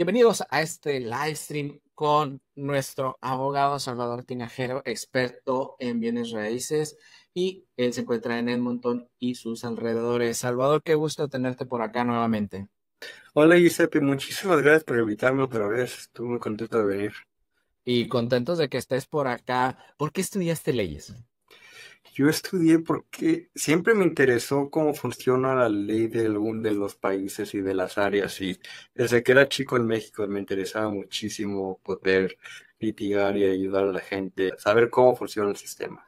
Bienvenidos a este live stream con nuestro abogado Salvador Tinajero, experto en bienes raíces, y él se encuentra en Edmonton y sus alrededores. Salvador, qué gusto tenerte por acá nuevamente. Hola Giuseppe, muchísimas gracias por invitarme otra vez. Estoy muy contento de venir. Y contentos de que estés por acá. ¿Por qué estudiaste leyes? Yo estudié porque siempre me interesó cómo funciona la ley de algún de los países y de las áreas. Y desde que era chico en México me interesaba muchísimo poder litigar y ayudar a la gente a saber cómo funciona el sistema.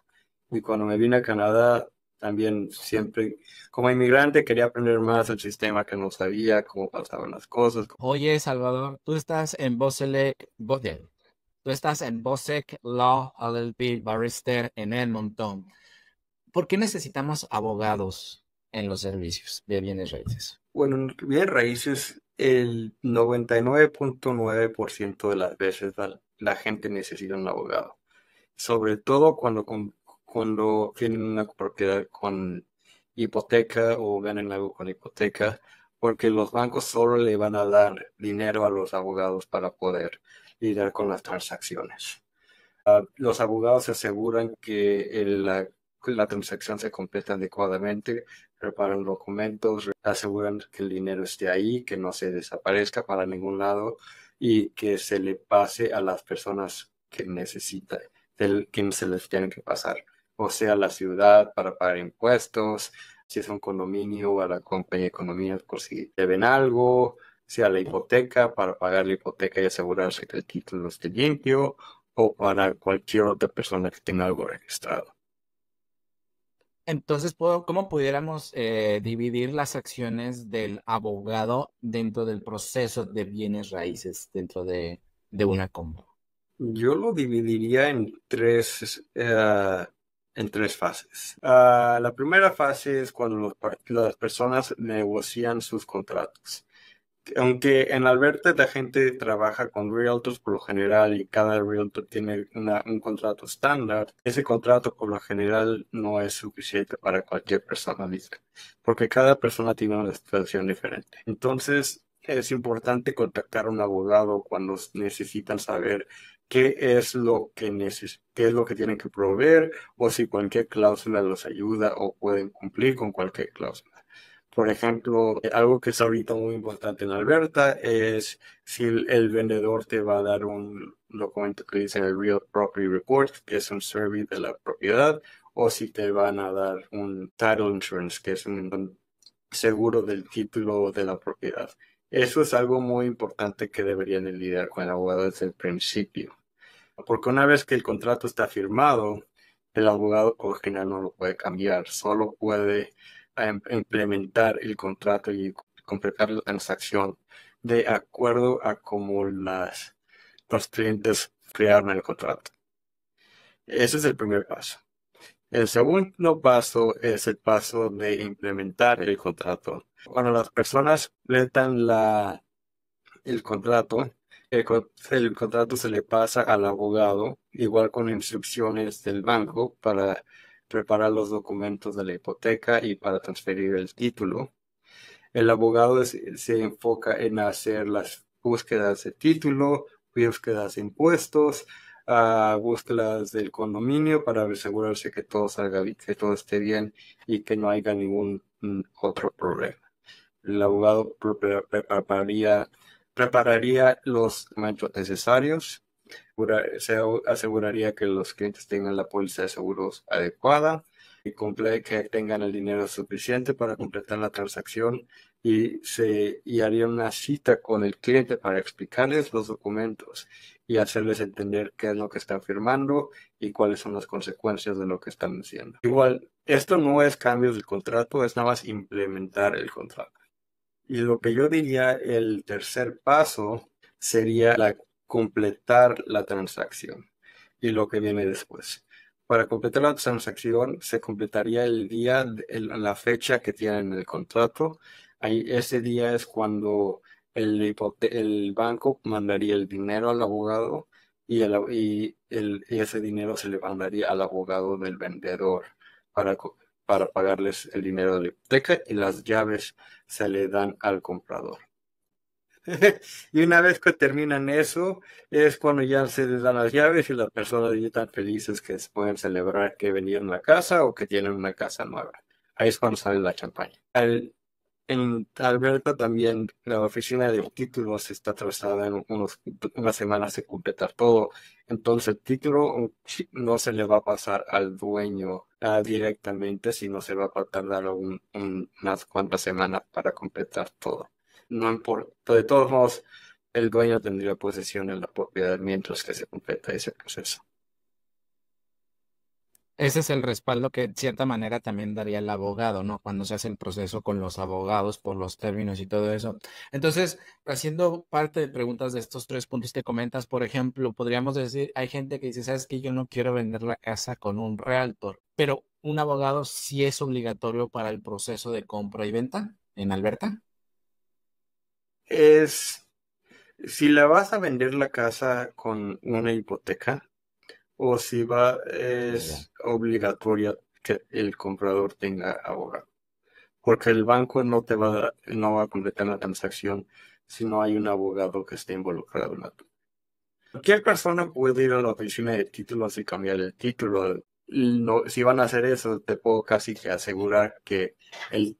Y cuando me vine a Canadá, también siempre, como inmigrante, quería aprender más del sistema que no sabía, cómo pasaban las cosas. Oye, Salvador, tú estás en tú estás en Bosec Law LLP Barrister en Edmonton. ¿Por qué necesitamos abogados en los servicios de bienes raíces? Bueno, en bien raíces, el 99.9% de las veces la gente necesita un abogado, sobre todo cuando tienen una propiedad con hipoteca o ganan algo con hipoteca, porque los bancos solo le van a dar dinero a los abogados para poder lidiar con las transacciones. Los abogados se aseguran que la transacción se completa adecuadamente, preparan documentos, aseguran que el dinero esté ahí, que no se desaparezca para ningún lado y que se le pase a las personas que necesitan, quien se les tiene que pasar. O sea, la ciudad para pagar impuestos, si es un condominio, a la compañía de economía por si deben algo, sea la hipoteca para pagar la hipoteca y asegurarse que el título esté limpio o para cualquier otra persona que tenga algo registrado. Entonces, ¿cómo pudiéramos dividir las acciones del abogado dentro del proceso de bienes raíces, dentro de una compra? Yo lo dividiría en tres fases. La primera fase es cuando las personas negocian sus contratos. Aunque en Alberta la gente trabaja con realtors por lo general y cada realtor tiene un contrato estándar, ese contrato por lo general no es suficiente para cualquier persona, ¿viste? Porque cada persona tiene una situación diferente. Entonces es importante contactar a un abogado cuando necesitan saber qué es lo que tienen que proveer o si cualquier cláusula los ayuda o pueden cumplir con cualquier cláusula. Por ejemplo, algo que es ahorita muy importante en Alberta es si el vendedor te va a dar un documento que dice el Real Property Report, que es un survey de la propiedad, o si te van a dar un Title Insurance, que es un seguro del título de la propiedad. Eso es algo muy importante que deberían de lidiar con el abogado desde el principio. Porque una vez que el contrato está firmado, el abogado por lo general no lo puede cambiar, solo puede implementar el contrato y completar la transacción de acuerdo a cómo los clientes crearon el contrato. Ese es el primer paso. El segundo paso es el paso de implementar el contrato. Cuando las personas completan el contrato, el contrato se le pasa al abogado, igual con instrucciones del banco para preparar los documentos de la hipoteca y para transferir el título. El abogado se enfoca en hacer las búsquedas de título, búsquedas de impuestos, búsquedas del condominio para asegurarse que todo salga bien, que todo esté bien y que no haya ningún otro problema. El abogado prepararía los documentos necesarios, se aseguraría que los clientes tengan la póliza de seguros adecuada y que tengan el dinero suficiente para completar la transacción y haría una cita con el cliente para explicarles los documentos y hacerles entender qué es lo que están firmando y cuáles son las consecuencias de lo que están haciendo. Igual, esto no es cambios del contrato, es nada más implementar el contrato. Y lo que yo diría, el tercer paso sería completar la transacción y lo que viene después. Para completar la transacción se completaría el día, la fecha que tienen en el contrato. Ahí, ese día es cuando el banco mandaría el dinero al abogado y ese dinero se le mandaría al abogado del vendedor para, para pagarles el dinero de la hipoteca y las llaves se le dan al comprador. Y una vez que terminan eso, es cuando ya se les dan las llaves y las personas ya están felices que se pueden celebrar que vendieron la casa o que tienen una casa nueva. Ahí es cuando sale la champaña. En Alberta también la oficina de títulos está atrasada en unas semanas de completar todo. Entonces el título no se le va a pasar al dueño directamente, sino se va a tardar unas cuantas semanas para completar todo. No importa. De todos modos, el dueño tendría posesión en la propiedad mientras que se completa ese proceso. Ese es el respaldo que de cierta manera también daría el abogado, ¿no? Cuando se hace el proceso con los abogados por los términos y todo eso. Entonces, haciendo parte de preguntas de estos tres puntos que comentas, por ejemplo, podríamos decir, hay gente que dice, ¿sabes qué? Yo no quiero vender la casa con un realtor, pero un abogado sí es obligatorio para el proceso de compra y venta en Alberta. Es, si la vas a vender la casa con una hipoteca, o si Ya. es obligatoria que el comprador tenga abogado, porque el banco no va a completar la transacción si no hay un abogado que esté involucrado en la. Cualquier persona puede ir a la oficina de títulos y cambiar el título. No, si van a hacer eso, te puedo casi que asegurar que el,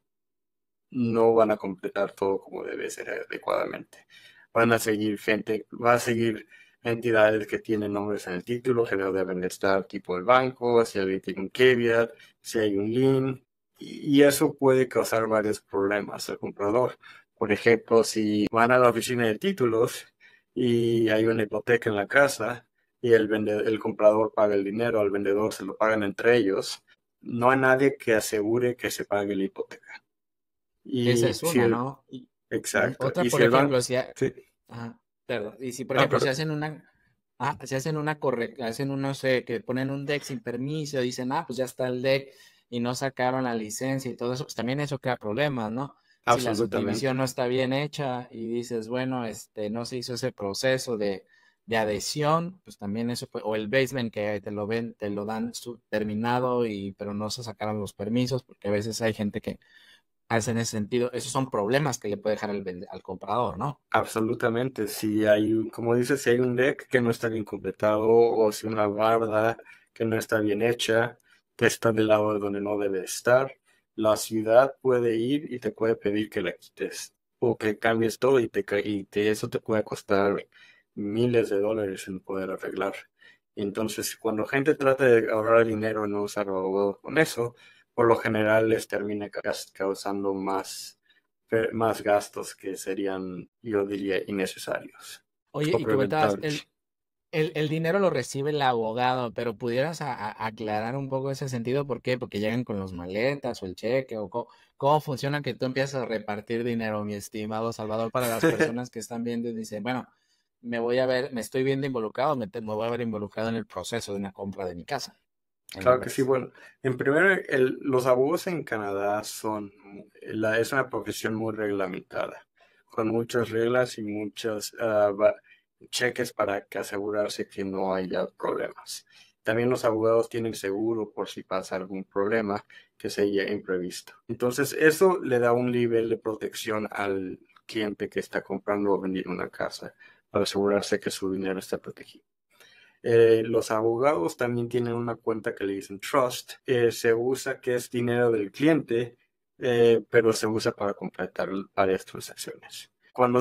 no van a completar todo como debe ser adecuadamente. Van a seguir gente, va a seguir entidades que tienen nombres en el título, que no deben de estar, tipo el banco, si alguien tiene un caveat, si hay un lien, y eso puede causar varios problemas al comprador. Por ejemplo, si van a la oficina de títulos y hay una hipoteca en la casa y el comprador paga el dinero al vendedor, se lo pagan entre ellos, no hay nadie que asegure que se pague la hipoteca. Esa Y es si una, el, ¿no? Ujú. exacto, Otra, y si por el banco, ejemplo, si, sí, ajá, perdón. Y si, por ah, ejemplo, si pero, hacen una, si hacen una correcta, hacen un, no sé, que ponen un deck sin permiso, dicen, pues ya está el deck y no sacaron la licencia y todo eso, pues también eso crea problemas, ¿no? Si la subdivisión absolutamente, no está bien hecha y dices, bueno, no se hizo ese proceso de adhesión, pues también eso, o el basement que te lo ven, te lo dan terminado y, pero no se sacaron los permisos, porque a veces hay gente que hace en ese sentido, esos son problemas que le puede dejar al comprador, ¿no? absolutamente. Si hay, como dices, si hay un deck que no está bien completado o si una barda que no está bien hecha, que está del lado de donde no debe estar, la ciudad puede ir y te puede pedir que la quites o que cambies todo eso te puede costar miles de dólares en poder arreglar. Entonces, cuando gente trata de ahorrar dinero y no usar abogados con eso, por lo general les termina causando más gastos que serían, yo diría, innecesarios Oye, o y comentabas, preventables. el dinero lo recibe el abogado, pero pudieras aclarar un poco ese sentido, ¿por qué? Porque llegan con los maletas o el cheque, o cómo funciona que tú empiezas a repartir dinero, mi estimado Salvador, para las personas que están viendo y dicen, bueno, me estoy viendo involucrado, me voy a ver involucrado en el proceso de una compra de mi casa en Claro que sí, Alberta. bueno, en primer, los abogados en Canadá es una profesión muy reglamentada, con muchas reglas y muchos cheques para que asegurarse que no haya problemas. También los abogados tienen seguro por si pasa algún problema que sea imprevisto. Entonces, eso le da un nivel de protección al cliente que está comprando o vendiendo una casa para asegurarse que su dinero está protegido. Los abogados también tienen una cuenta que le dicen trust. Se usa que es dinero del cliente, pero se usa para completar varias transacciones. Cuando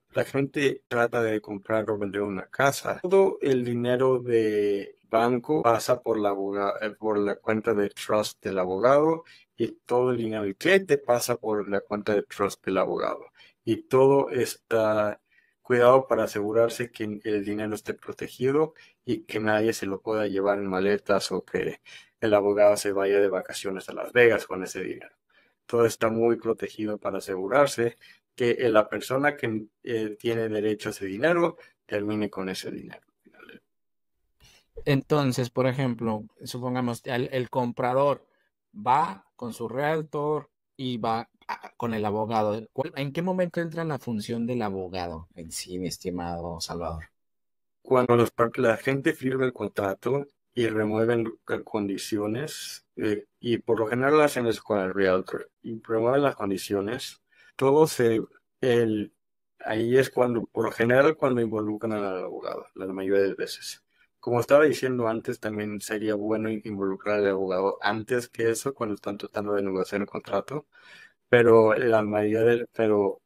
la gente trata de comprar o vender una casa, todo el dinero de banco pasa por la cuenta de trust del abogado y todo el dinero del cliente pasa por la cuenta de trust del abogado. Y todo está cuidado para asegurarse que el dinero esté protegido y que nadie se lo pueda llevar en maletas o que el abogado se vaya de vacaciones a Las Vegas con ese dinero. Todo está muy protegido para asegurarse que la persona que tiene derecho a ese dinero termine con ese dinero. Entonces, por ejemplo, supongamos el comprador va con su realtor y va con el abogado. ¿En qué momento entra la función del abogado en sí, mi estimado Salvador? Cuando la gente firma el contrato y remueven condiciones, y por lo general hacen eso con el realtor, y remueven las condiciones, todo se El, ahí es cuando, por lo general, cuando involucran al abogado, la mayoría de veces. Como estaba diciendo antes, también sería bueno involucrar al abogado antes que eso, cuando están tratando de negociar el contrato, pero pero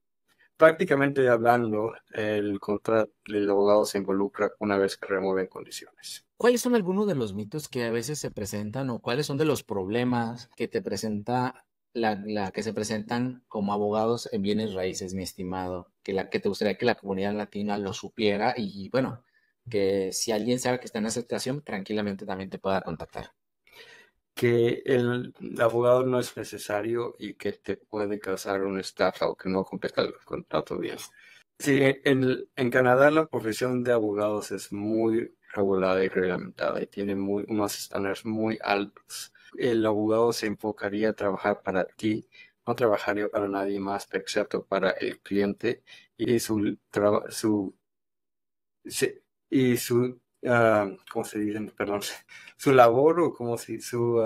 prácticamente hablando, el contrato del abogado se involucra una vez que remueven condiciones. ¿Cuáles son algunos de los mitos que a veces se presentan o cuáles son de los problemas que te presenta que se presentan como abogados en bienes raíces, mi estimado? Que te gustaría que la comunidad latina lo supiera y bueno, que si alguien sabe que está en esa situación, tranquilamente también te pueda contactar. Que el abogado no es necesario y que te puede causar una estafa o que no completa el contrato bien. Sí, en Canadá la profesión de abogados es muy regulada y reglamentada y tiene unos estándares muy altos. El abogado se enfocaría a trabajar para ti, no trabajaría para nadie más excepto para el cliente y se- ¿cómo se dice? Perdón, su labor o como si su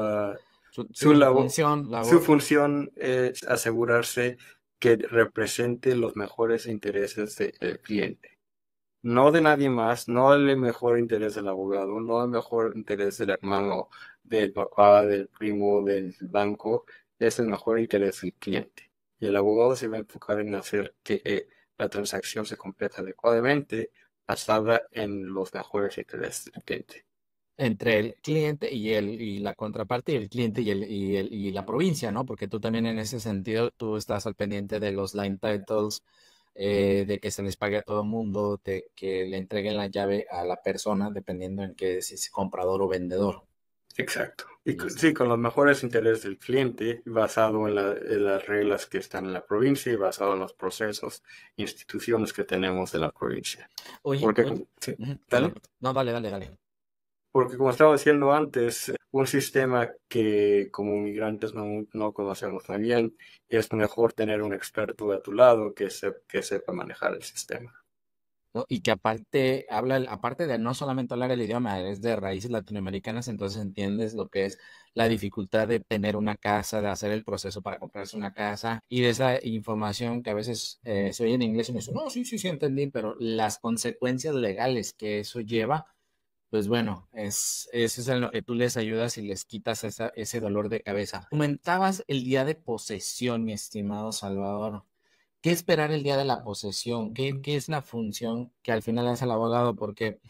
Su labor, función, su labor. función es asegurarse que represente los mejores intereses del cliente. No de nadie más, no el mejor interés del abogado, no el mejor interés del hermano, del papá, del primo, del banco, es el mejor interés del cliente. Y el abogado se va a enfocar en hacer que la transacción se complete adecuadamente, basada en los mejores intereses del cliente. Entre el cliente y la contraparte y el cliente y la provincia, ¿no? Porque tú también en ese sentido, tú estás al pendiente de los line titles, de que se les pague a todo el mundo, de que le entreguen la llave a la persona, dependiendo en que si es comprador o vendedor. Exacto. Y Listo. sí, con los mejores intereses del cliente, basado en las reglas que están en la provincia y basado en los procesos, instituciones que tenemos de la provincia. Oye, Porque, oye, sí, ujú, dale. perdón. No, dale, dale, dale. Porque como estaba diciendo antes, un sistema que como migrantes no conocemos muy bien, es mejor tener un experto a tu lado que sepa manejar el sistema. ¿No? Y que aparte de no solamente hablar el idioma, es de raíces latinoamericanas, entonces entiendes lo que es la dificultad de tener una casa, de hacer el proceso para comprarse una casa y de esa información que a veces se oye en inglés y me dice, no, sí, sí, sí, entendí, pero las consecuencias legales que eso lleva, pues bueno, eso es en lo que tú les ayudas y les quitas ese dolor de cabeza. Comentabas el día de posesión, mi estimado Salvador. ¿Qué esperar el día de la posesión? ¿Qué es la función que al final hace el abogado? Porque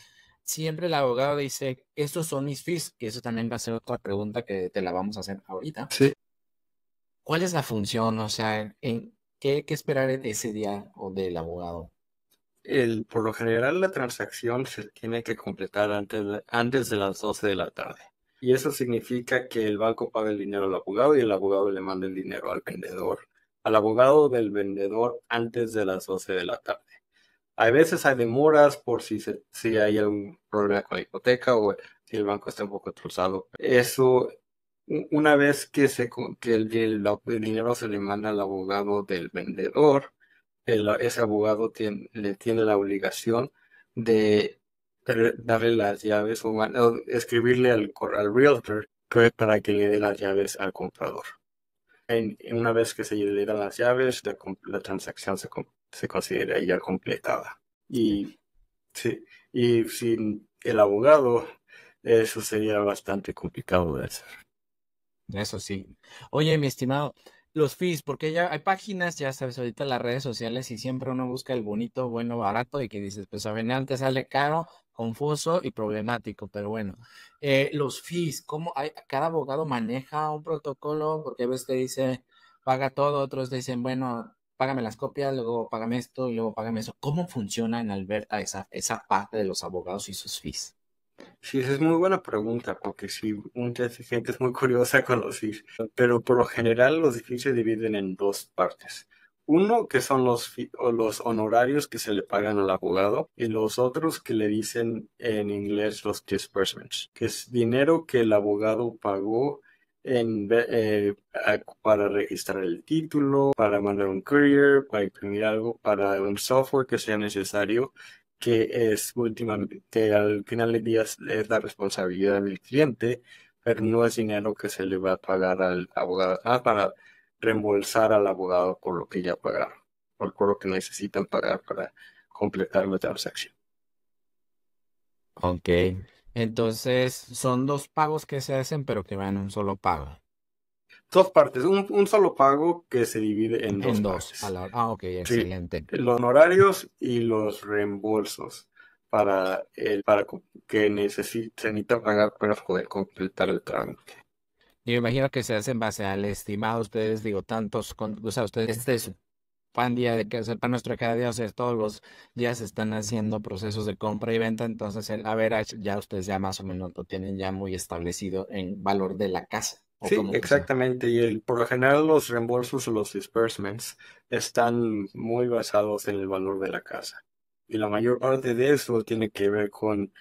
siempre el abogado dice, estos son mis fees, que eso también va a ser otra pregunta que te la vamos a hacer ahorita. Sí. ¿Cuál es la función? O sea, ¿qué esperar en ese día o del abogado? Por lo general, la transacción se tiene que completar antes de las 12 de la tarde. Y eso significa que el banco paga el dinero al abogado y el abogado le manda el dinero al vendedor. Al abogado del vendedor antes de las 12 de la tarde. A veces hay demoras por si hay algún problema con la hipoteca o si el banco está un poco atrasado. Eso, una vez que el dinero se le manda al abogado del vendedor, ese abogado le tiene la obligación de darle las llaves o escribirle al realtor para que le dé las llaves al comprador. Una vez que se le dan las llaves, la transacción se considera ya completada. Y, sí, y sin el abogado, eso sería bastante complicado de hacer. Eso sí. Oye, mi estimado, los fees, porque ya hay páginas, ya sabes, ahorita en las redes sociales y siempre uno busca el bonito, bueno, barato y que dices, pues a venir te sale caro, confuso y problemático, pero bueno. Los fees, ¿cómo hay? Cada abogado maneja un protocolo, porque a veces te dice, paga todo, otros te dicen, bueno, págame las copias, luego págame esto y luego págame eso. ¿Cómo funciona en Alberta esa parte de los abogados y sus fees? Sí, esa es muy buena pregunta, porque sí, mucha gente es muy curiosa con los fees, pero por lo general los fees se dividen en dos partes. Uno, que son los honorarios que se le pagan al abogado, y los otros que le dicen en inglés los disbursements, que es dinero que el abogado pagó para registrar el título, para mandar un courier, para imprimir algo, para un software que sea necesario que es últimamente, que al final del día es la responsabilidad del cliente, pero no es dinero que se le va a pagar al abogado, para reembolsar al abogado por lo que ya pagaron. por cobro que necesitan pagar para completar la transacción. Ok. Entonces, son dos pagos que se hacen, pero que van en un solo pago. Dos partes, un solo pago que se divide en dos En dos. partes. Ok, Sí, excelente. los honorarios y los reembolsos para que se necesita pagar para poder completar el trámite. Yo imagino que se hace en base al estimado. Ustedes, digo, o sea, ustedes, este es pan día de que es el pan nuestro de cada día, o sea, todos los días están haciendo procesos de compra y venta, entonces el average ya ustedes ya más o menos lo tienen ya muy establecido en valor de la casa, o Sí, cómo funciona. exactamente. Y por lo general los reembolsos o los disbursements están muy basados en el valor de la casa. Y la mayor parte de eso tiene que ver con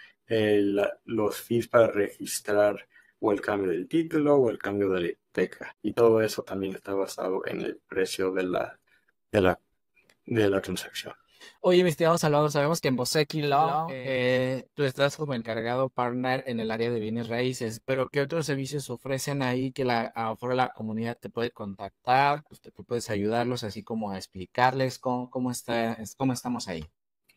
los fees para registrar o el cambio del título o el cambio de la hipoteca. Y todo eso también está basado en el precio de la, de la transacción. Oye, mi estimado Salvador, sabemos que en Boseki Law tú estás como encargado partner en el área de bienes raíces, pero ¿qué otros servicios ofrecen ahí que afuera la comunidad te puede contactar? Usted, tú puedes ayudarlos así como a explicarles cómo estamos ahí.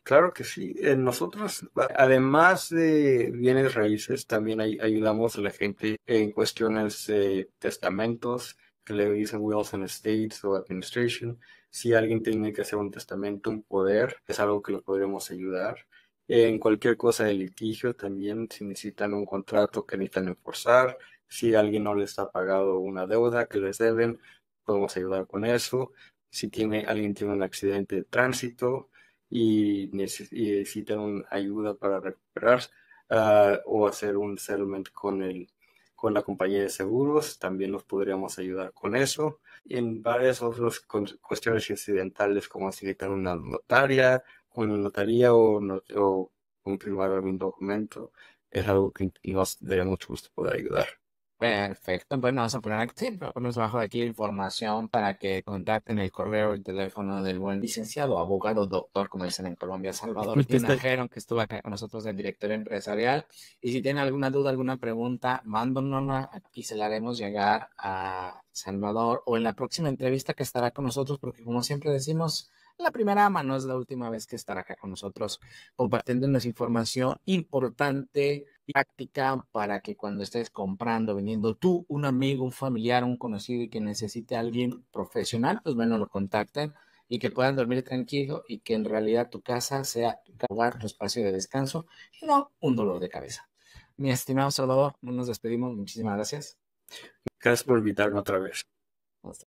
Claro que sí. Nosotros, además de bienes raíces, también ayudamos a la gente en cuestiones de testamentos, que le dicen wills and estates o administration. Si alguien tiene que hacer un testamento, un poder, es algo que lo podremos ayudar. En cualquier cosa de litigio también, si necesitan un contrato que necesitan enforzar, si alguien no les ha pagado una deuda que les deben, podemos ayudar con eso. Si alguien tiene un accidente de tránsito y necesitan ayuda para recuperar o hacer un settlement con la compañía de seguros, también nos podríamos ayudar con eso. Y en varias otras cuestiones incidentales, como si necesitan una notaría o confirmar algún documento, es algo que nos daría mucho gusto poder ayudar. Perfecto, bueno, vamos a poner aquí, ponemos abajo de aquí información para que contacten el correo, el teléfono del buen licenciado, abogado, doctor, como dicen en Colombia, Salvador Tinajero, que estuvo acá con nosotros del directorio empresarial. Y si tienen alguna duda, alguna pregunta, mándonos y se la haremos llegar a Salvador o en la próxima entrevista que estará con nosotros, porque como siempre decimos, la primera mano es la última vez que estará acá con nosotros compartiéndonos información importante, práctica, para que cuando estés comprando, vendiendo tú, un amigo, un familiar, un conocido y que necesite a alguien profesional, pues bueno, lo contacten y que puedan dormir tranquilo y que en realidad tu casa sea tu hogar, tu espacio de descanso y no un dolor de cabeza. Mi estimado Salvador, nos despedimos. Muchísimas gracias. Gracias por invitarme otra vez.